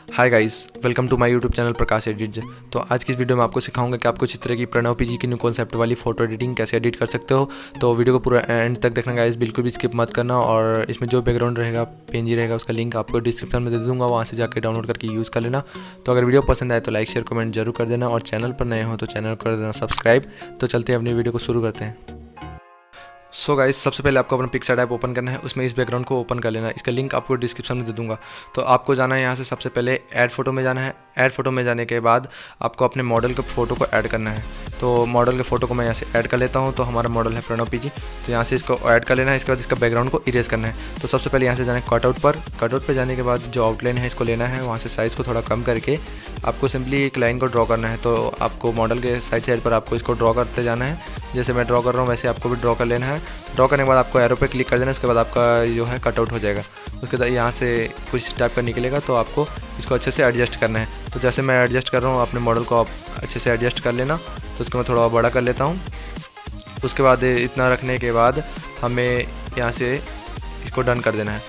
Hi guys, welcome to my YouTube channel Prakash edits. तो आज की इस वीडियो में आपको सिखाऊंगा कि आप कुछ इस तरह की प्रणव पीजी की न्यू कॉन्सेप्ट वाली फोटो एडिटिंग कैसे एडिट कर सकते हो। तो वीडियो को पूरा एंड तक देखना गाइस, बिल्कुल भी स्किप मत करना। और इसमें जो बैकग्राउंड रहेगा, पीएनजी रहेगा, उसका लिंक आपको डिस्क्रिप्शन में दे दूंगा, वहाँ से जाकर डाउनलोड करके यूज़ कर लेना। तो अगर वीडियो पसंद आए तो लाइक शेयर कमेंट जरूर कर देना, और चैनल पर नए हो तो चैनल कर देना सब्सक्राइब। तो चलते हैं अपनी वीडियो को शुरू करते हैं। सो गाइस, सबसे पहले आपको अपना पिक्सआर्ट ऐप ओपन करना है, उसमें इस बैकग्राउंड को ओपन कर लेना है। इसका लिंक आपको डिस्क्रिप्शन में दे दूंगा। तो आपको जाना है यहाँ से, सबसे पहले ऐड फोटो में जाना है। ऐड फोटो में जाने के बाद आपको अपने मॉडल के फ़ोटो को ऐड करना है। तो मॉडल के फ़ोटो को मैं यहाँ से ऐड कर लेता हूँ। तो हमारा मॉडल है प्रणव पीजी, तो यहाँ से इसको ऐड कर लेना है। इसके बाद इसका बैकग्राउंड को इरेज करना है। तो सबसे पहले यहाँ से जाना है कटआउट पर। कटआउट पर जाने के बाद जो आउटलाइन है इसको लेना है, वहाँ से साइज़ को थोड़ा कम करके आपको सिंपली एक लाइन को ड्रॉ करना है। तो आपको मॉडल के साइड पर आपको इसको ड्रॉ करते जाना है। जैसे मैं ड्रॉ कर रहा हूँ वैसे आपको भी ड्रॉ कर लेना है। ड्रॉ करने के बाद आपको एरो पे क्लिक कर देना है। उसके बाद आपका जो है कटआउट हो जाएगा। उसके बाद यहाँ से कुछ टाइप का निकलेगा, तो आपको इसको अच्छे से एडजस्ट करना है। तो जैसे मैं एडजस्ट कर रहा हूँ, अपने मॉडल को आप अच्छे से एडजस्ट कर लेना। तो उसको मैं थोड़ा बड़ा कर लेता हूँ। उसके बाद इतना रखने के बाद हमें यहाँ से इसको डन कर देना है।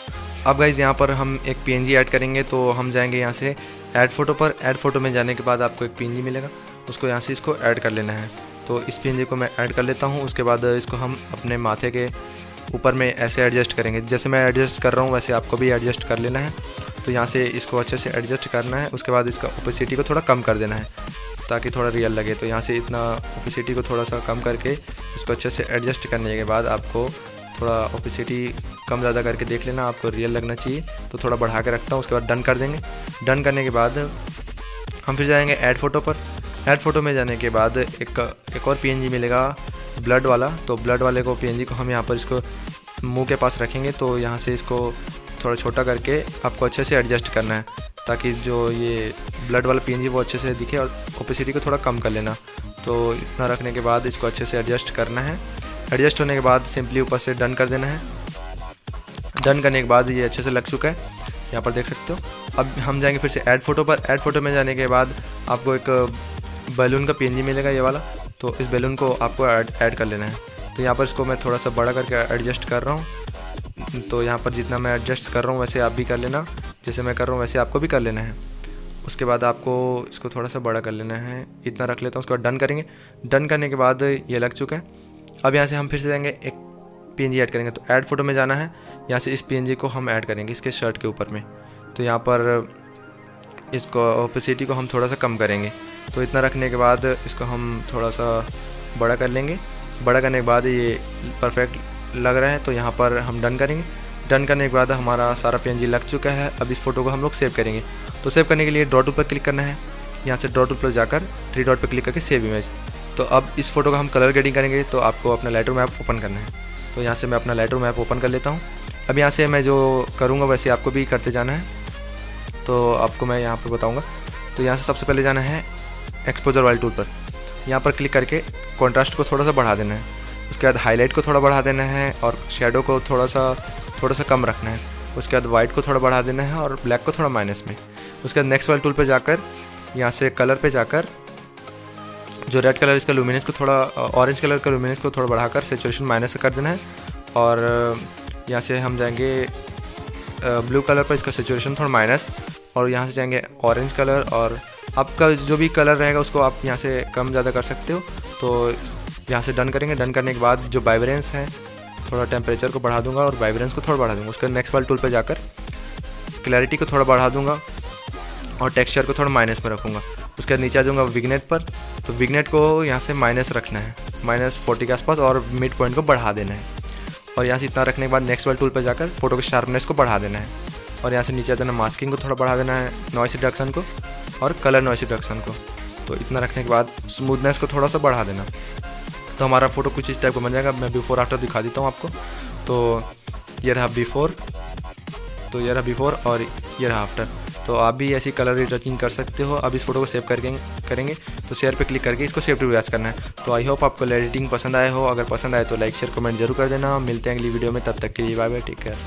अब गाइज़ यहाँ पर हम एक पीएनजी ऐड करेंगे। तो हम जाएंगे यहाँ से ऐड फोटो पर। ऐड फोटो में जाने के बाद आपको एक पीएनजी मिलेगा, उसको यहाँ से इसको ऐड कर लेना है। तो इस पीएनजी को मैं ऐड कर लेता हूँ। उसके बाद इसको हम अपने माथे के ऊपर में ऐसे एडजस्ट करेंगे। जैसे मैं एडजस्ट कर रहा हूँ वैसे आपको भी एडजस्ट कर लेना है। तो यहाँ से इसको अच्छे से एडजस्ट करना है। उसके बाद इसका ओपेसिटी को थोड़ा कम कर देना है ताकि थोड़ा रियल लगे। तो यहाँ से इतना ओपेसिटी को थोड़ा सा कम करके इसको अच्छे से एडजस्ट करने के बाद आपको थोड़ा ओपेसिटी कम ज़्यादा करके देख लेना, आपको रियल लगना चाहिए। तो थोड़ा बढ़ा के रखता हूँ। उसके बाद डन कर देंगे। डन करने के बाद हम फिर जाएंगे ऐड फोटो पर। ऐड फोटो में जाने के बाद एक और पीएनजी मिलेगा ब्लड वाला। तो ब्लड वाले को पीएनजी को हम यहाँ पर इसको मुंह के पास रखेंगे। तो यहाँ से इसको थोड़ा छोटा करके आपको अच्छे से एडजस्ट करना है ताकि जो ये ब्लड वाला पीएनजी वो अच्छे से दिखे, और ओपेसिटी को थोड़ा कम कर लेना। तो इतना रखने के बाद इसको अच्छे से एडजस्ट करना है। एडजस्ट होने के बाद सिंपली ऊपर से डन कर देना है। डन करने के बाद ये अच्छे से लग चुका है, यहाँ पर देख सकते हो। अब हम जाएंगे फिर से ऐड फोटो पर। ऐड फोटो में जाने के बाद आपको एक बैलून का पीएनजी मिलेगा, ये वाला। तो इस बैलून को आपको ऐड कर लेना है। तो यहाँ पर इसको मैं थोड़ा सा बड़ा करके एडजस्ट कर रहा हूँ। तो यहाँ पर जितना मैं एडजस्ट कर रहा हूँ वैसे आप भी कर लेना, जैसे मैं कर रहा हूँ वैसे आपको भी कर लेना है। उसके बाद आपको इसको थोड़ा सा बड़ा कर लेना है, इतना रख लेता हूँ। उसके बाद डन करेंगे। डन करने के बाद ये लग चुका है। अब यहाँ से हम फिर से जाएंगे, एक पीएनजी ऐड करेंगे। तो ऐड फोटो में जाना है, यहाँ से इस पीएनजी को हम ऐड करेंगे इसके शर्ट के ऊपर में। तो यहाँ पर इसको ओपेसिटी को हम थोड़ा सा कम करेंगे। तो इतना रखने के बाद इसको हम थोड़ा सा बड़ा कर लेंगे। बड़ा करने के बाद ये परफेक्ट लग रहा है। तो यहाँ पर हम डन करेंगे। डन करने के बाद हमारा सारा पीएनजी लग चुका है। अब इस फोटो को हम लोग सेव करेंगे। तो सेव करने के लिए ड्रॉ टूल पर क्लिक करना है। यहाँ से ड्रॉ टूल पर जाकर 3 डॉट पर क्लिक करके सेव इमेज। तो अब इस फोटो का हम कलर ग्रेडिंग करेंगे। तो आपको अपना लाइटरूम ऐप ओपन करना है। तो यहाँ से मैं अपना लाइटरूम ऐप ओपन कर लेता हूँ। अब यहाँ से मैं जो करूँगा वैसे आपको भी करते जाना है। तो आपको मैं यहाँ पर बताऊँगा। तो यहाँ से सबसे पहले जाना है एक्सपोजर वाले टूल पर। यहाँ पर क्लिक करके कॉन्ट्रास्ट को थोड़ा सा बढ़ा देना है। उसके बाद हाईलाइट को थोड़ा बढ़ा देना है, और शेडो को थोड़ा सा कम रखना है। उसके बाद वाइट को थोड़ा बढ़ा देना है, और ब्लैक को थोड़ा माइनस में। उसके बाद नेक्स्ट वाले टूल पर जाकर यहाँ से कलर पे जाकर जो रेड कलर इसका लुमिनेंस को थोड़ा, ऑरेंज कलर का लुमिनेंस को थोड़ा बढ़ाकर सैचुरेशन माइनस कर देना है। और यहाँ से हम जाएंगे ब्लू कलर पर, इसका सैचुरेशन थोड़ा माइनस। और यहाँ से जाएंगे ऑरेंज कलर, और आपका जो भी कलर रहेगा उसको आप यहाँ से कम ज़्यादा कर सकते हो। तो यहाँ से डन करेंगे। डन करने के बाद जो वाइब्रेंस है, थोड़ा टेम्परेचर को बढ़ा दूंगा और वाइब्रेंस को थोड़ा बढ़ा दूंगा। उसके नेक्स्ट वाले टूल पर जाकर क्लैरिटी को थोड़ा बढ़ा दूंगा और टेक्सचर को थोड़ा माइनस में रखूँगा। उसके बाद नीचे आ जाऊँगा विग्नेट पर। तो विग्नेट को यहाँ से माइनस रखना है, -40 के आसपास, और मिड पॉइंट को बढ़ा देना है। और यहाँ से इतना रखने के बाद नेक्स्ट वाले टूल पर जाकर फोटो के शार्पनेस को बढ़ा देना है। और यहाँ से नीचे आ जाना, मास्किंग को थोड़ा बढ़ा देना है, नॉइस रिडक्शन को और कलर नॉइस रिडक्शन को। तो इतना रखने के बाद स्मूथनेस को थोड़ा सा बढ़ा देना। तो हमारा फोटो कुछ इस टाइप का बन जाएगा। मैं बिफोर आफ्टर दिखा देता हूँ आपको। तो ये रहा बिफोर, तो ये रहा बिफोर, और ये रहा आफ्टर। तो आप भी ऐसी कलर रिटचिंग कर सकते हो। अब इस फोटो को सेव करेंगे। तो शेयर पे क्लिक करके इसको सेव टू व्यूअर्स करना है। तो आई होप आपको एडिटिंग पसंद आए हो। अगर पसंद आए तो लाइक शेयर कमेंट जरूर कर देना। मिलते हैं अगली वीडियो में, तब तक के लिए बाय बाय, टेक केयर।